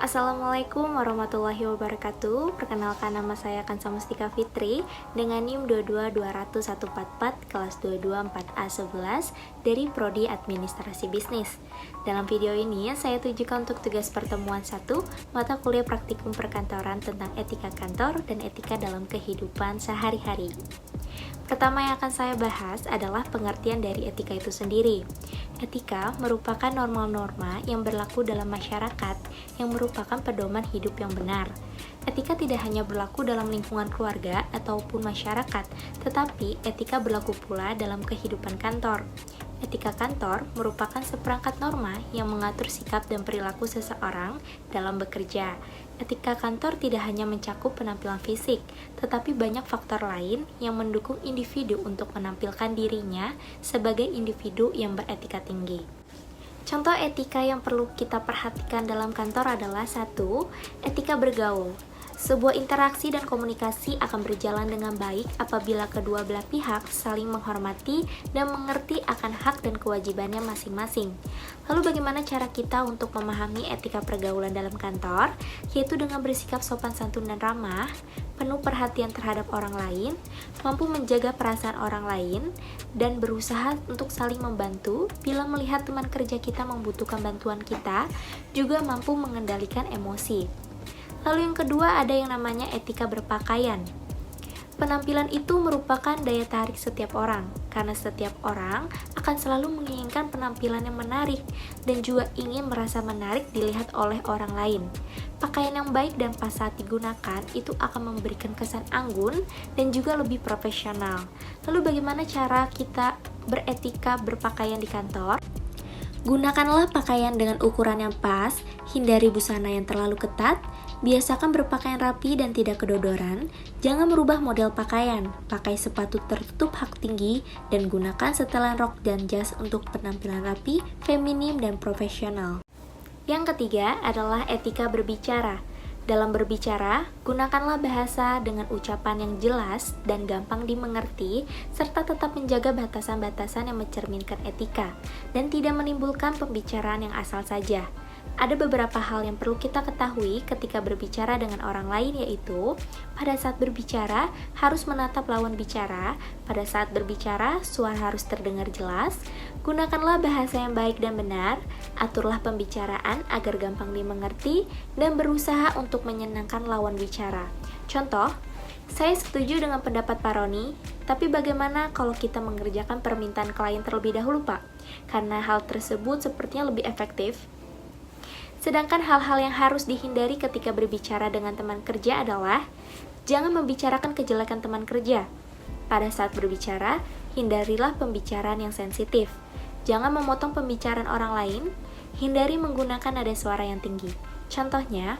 Assalamualaikum warahmatullahi wabarakatuh. Perkenalkan, nama saya Kansa Mustika Fitri dengan NIM 2220144 kelas 224A11 dari Prodi Administrasi Bisnis. Dalam video ini saya tujukan untuk tugas pertemuan 1 mata kuliah praktikum perkantoran tentang etika kantor dan etika dalam kehidupan sehari-hari. Pertama yang akan saya bahas adalah pengertian dari etika itu sendiri. Etika merupakan norma-norma yang berlaku dalam masyarakat yang merupakan pedoman hidup yang benar. Etika tidak hanya berlaku dalam lingkungan keluarga ataupun masyarakat, tetapi etika berlaku pula dalam kehidupan kantor. Etika kantor merupakan seperangkat norma yang mengatur sikap dan perilaku seseorang dalam bekerja. Etika kantor tidak hanya mencakup penampilan fisik, tetapi banyak faktor lain yang mendukung individu untuk menampilkan dirinya sebagai individu yang beretika tinggi. Contoh etika yang perlu kita perhatikan dalam kantor adalah 1. Etika bergaul. Sebuah interaksi dan komunikasi akan berjalan dengan baik apabila kedua belah pihak saling menghormati dan mengerti akan hak dan kewajibannya masing-masing. Lalu bagaimana cara kita untuk memahami etika pergaulan dalam kantor? Yaitu dengan bersikap sopan santun dan ramah, penuh perhatian terhadap orang lain, mampu menjaga perasaan orang lain, dan berusaha untuk saling membantu bila melihat teman kerja kita membutuhkan bantuan kita, juga mampu mengendalikan emosi. Lalu yang kedua ada yang namanya etika berpakaian. Penampilan itu merupakan daya tarik setiap orang, karena setiap orang akan selalu menginginkan penampilan yang menarik dan juga ingin merasa menarik dilihat oleh orang lain. Pakaian yang baik dan pas saat digunakan itu akan memberikan kesan anggun dan juga lebih profesional. Lalu bagaimana cara kita beretika berpakaian di kantor? Gunakanlah pakaian dengan ukuran yang pas, hindari busana yang terlalu ketat, biasakan berpakaian rapi dan tidak kedodoran, jangan merubah model pakaian, pakai sepatu tertutup hak tinggi, dan gunakan setelan rok dan jas untuk penampilan rapi, feminim, dan profesional. Yang ketiga adalah etika berbicara. Dalam berbicara, gunakanlah bahasa dengan ucapan yang jelas dan gampang dimengerti, serta tetap menjaga batasan-batasan yang mencerminkan etika, dan tidak menimbulkan pembicaraan yang asal saja. Ada beberapa hal yang perlu kita ketahui ketika berbicara dengan orang lain, yaitu pada saat berbicara harus menatap lawan bicara, pada saat berbicara suara harus terdengar jelas, gunakanlah bahasa yang baik dan benar, aturlah pembicaraan agar gampang dimengerti, dan berusaha untuk menyenangkan lawan bicara. Contoh, saya setuju dengan pendapat Pak Roni, tapi bagaimana kalau kita mengerjakan permintaan klien terlebih dahulu, Pak? Karena hal tersebut sepertinya lebih efektif. Sedangkan hal-hal yang harus dihindari ketika berbicara dengan teman kerja adalah jangan membicarakan kejelekan teman kerja. Pada saat berbicara, hindarilah pembicaraan yang sensitif. Jangan memotong pembicaraan orang lain, hindari menggunakan nada suara yang tinggi. Contohnya,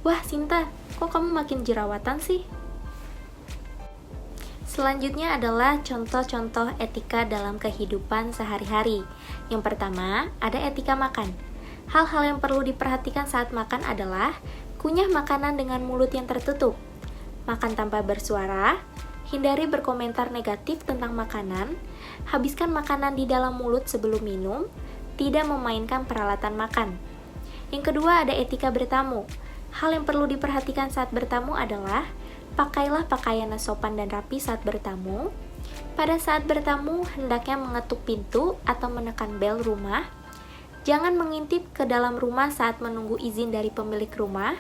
"Wah Sinta, kok kamu makin jerawatan sih?" Selanjutnya adalah contoh-contoh etika dalam kehidupan sehari-hari. Yang pertama, ada etika makan. Hal-hal yang perlu diperhatikan saat makan adalah kunyah makanan dengan mulut yang tertutup, makan tanpa bersuara, hindari berkomentar negatif tentang makanan, habiskan makanan di dalam mulut sebelum minum, tidak memainkan peralatan makan. Yang kedua ada etika bertamu. Hal yang perlu diperhatikan saat bertamu adalah pakailah pakaian yang sopan dan rapi saat bertamu. Pada saat bertamu, hendaknya mengetuk pintu atau menekan bel rumah. Jangan mengintip ke dalam rumah saat menunggu izin dari pemilik rumah.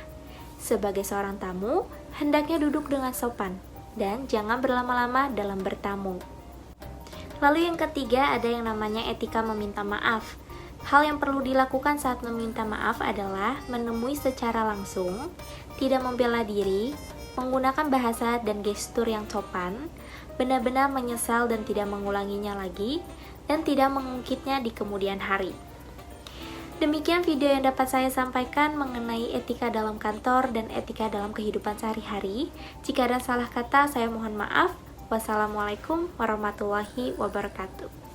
Sebagai seorang tamu, hendaknya duduk dengan sopan dan jangan berlama-lama dalam bertamu. Lalu yang ketiga ada yang namanya etika meminta maaf. Hal yang perlu dilakukan saat meminta maaf adalah menemui secara langsung, tidak membela diri, menggunakan bahasa dan gestur yang sopan, benar-benar menyesal dan tidak mengulanginya lagi, dan tidak mengungkitnya di kemudian hari. Demikian video yang dapat saya sampaikan mengenai etika dalam kantor dan etika dalam kehidupan sehari-hari. Jika ada salah kata, saya mohon maaf. Wassalamualaikum warahmatullahi wabarakatuh.